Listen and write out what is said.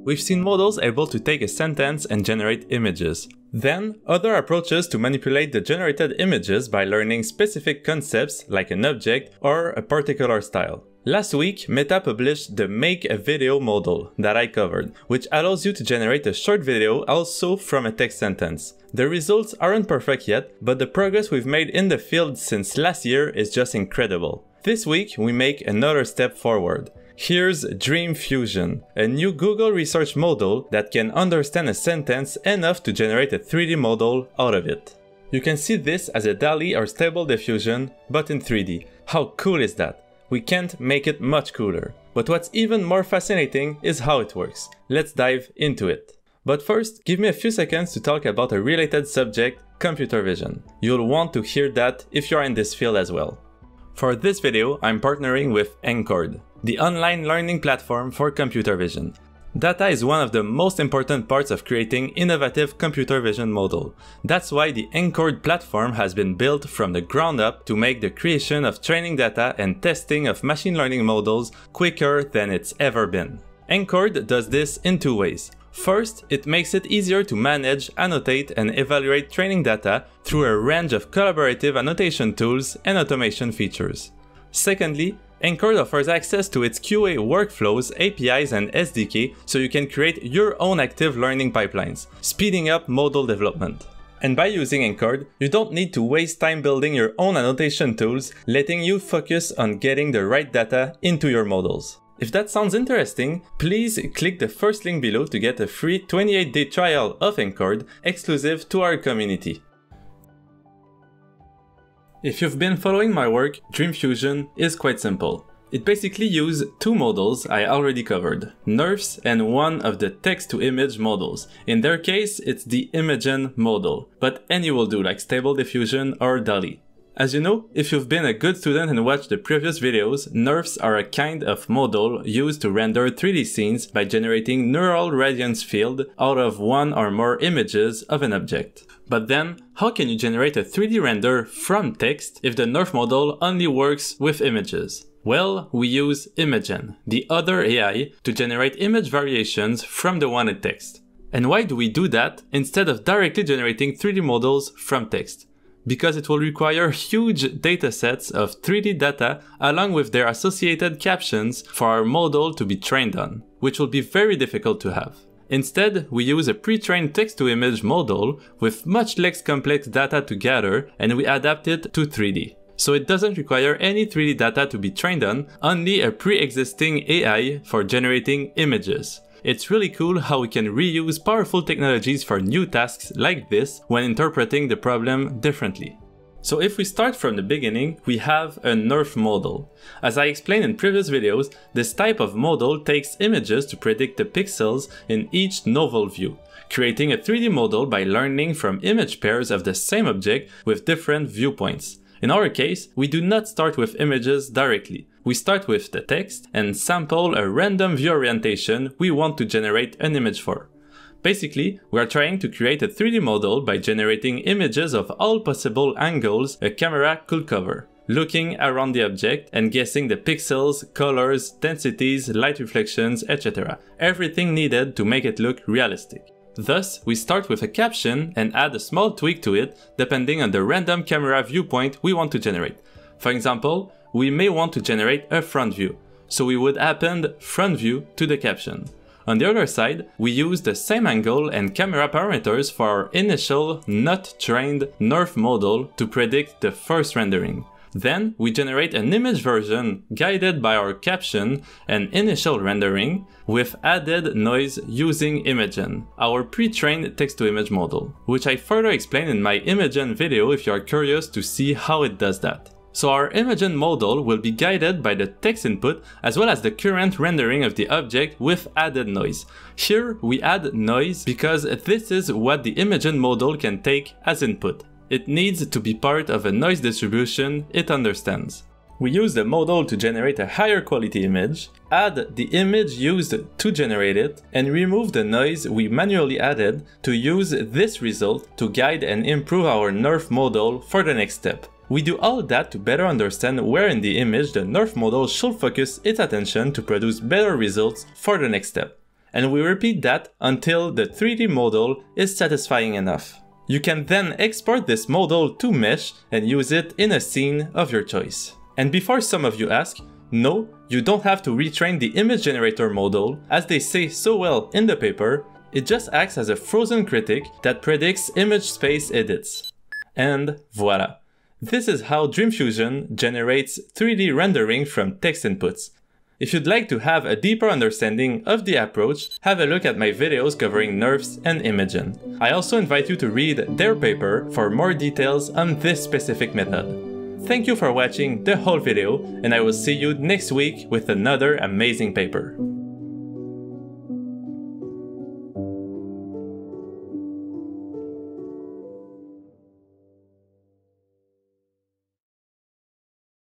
We've seen models able to take a sentence and generate images. Then, other approaches to manipulate the generated images by learning specific concepts like an object or a particular style. Last week, Meta published the Make a Video model that I covered, which allows you to generate a short video also from a text sentence. The results aren't perfect yet, but the progress we've made in the field since last year is just incredible. This week, we make another step forward. Here's DreamFusion, a new Google research model that can understand a sentence enough to generate a 3D model out of it. You can see this as a DALL-E or Stable Diffusion, but in 3D. How cool is that? We can't make it much cooler. But what's even more fascinating is how it works. Let's dive into it. But first, give me a few seconds to talk about a related subject, computer vision. You'll want to hear that if you're in this field as well. For this video, I'm partnering with Encord, the online learning platform for computer vision. Data is one of the most important parts of creating innovative computer vision model. That's why the Encord platform has been built from the ground up to make the creation of training data and testing of machine learning models quicker than it's ever been. Encord does this in two ways. First, it makes it easier to manage, annotate, and evaluate training data through a range of collaborative annotation tools and automation features. Secondly, Encord offers access to its QA workflows, APIs, and SDK so you can create your own active learning pipelines, speeding up model development. And by using Encord, you don't need to waste time building your own annotation tools, letting you focus on getting the right data into your models. If that sounds interesting, please click the first link below to get a free 28-day trial of Encord exclusive to our community. If you've been following my work, DreamFusion is quite simple. It basically uses two models I already covered, NeRFs and one of the text-to-image models. In their case, it's the Imagen model, but any will do, like Stable Diffusion or DALL-E. As you know, if you've been a good student and watched the previous videos, NeRFs are a kind of model used to render 3D scenes by generating neural radiance field out of one or more images of an object. But then, how can you generate a 3D render from text if the NeRF model only works with images? Well, we use Imagen, the other AI, to generate image variations from the one in text. And why do we do that instead of directly generating 3D models from text? Because it will require huge datasets of 3D data along with their associated captions for our model to be trained on, which will be very difficult to have. Instead, we use a pre-trained text-to-image model with much less complex data to gather, and we adapt it to 3D. So it doesn't require any 3D data to be trained on, only a pre-existing AI for generating images. It's really cool how we can reuse powerful technologies for new tasks like this when interpreting the problem differently. So if we start from the beginning, we have a NeRF model. As I explained in previous videos, this type of model takes images to predict the pixels in each novel view, creating a 3D model by learning from image pairs of the same object with different viewpoints. In our case, we do not start with images directly. We start with the text and sample a random view orientation we want to generate an image for. Basically, we are trying to create a 3D model by generating images of all possible angles a camera could cover, looking around the object and guessing the pixels, colors, densities, light reflections, etc. Everything needed to make it look realistic. Thus, we start with a caption and add a small tweak to it depending on the random camera viewpoint we want to generate. For example, we may want to generate a front view, so we would append front view to the caption. On the other side, we use the same angle and camera parameters for our initial, not trained NeRF model to predict the first rendering. Then, we generate an image version guided by our caption and initial rendering with added noise using Imagen, our pre-trained text-to-image model, which I further explain in my Imagen video if you are curious to see how it does that. So our Imagen model will be guided by the text input as well as the current rendering of the object with added noise. Here we add noise because this is what the Imagen model can take as input. It needs to be part of a noise distribution it understands. We use the model to generate a higher quality image, add the image used to generate it, and remove the noise we manually added to use this result to guide and improve our NeRF model for the next step. We do all that to better understand where in the image the NeRF model should focus its attention to produce better results for the next step. and we repeat that until the 3D model is satisfying enough. You can then export this model to Mesh and use it in a scene of your choice. And before some of you ask, no, you don't have to retrain the image generator model, as they say so well in the paper. It just acts as a frozen critic that predicts image space edits. And voila! This is how DreamFusion generates 3D rendering from text inputs. If you'd like to have a deeper understanding of the approach, have a look at my videos covering NeRFs and Imagen. I also invite you to read their paper for more details on this specific method. Thank you for watching the whole video, and I will see you next week with another amazing paper.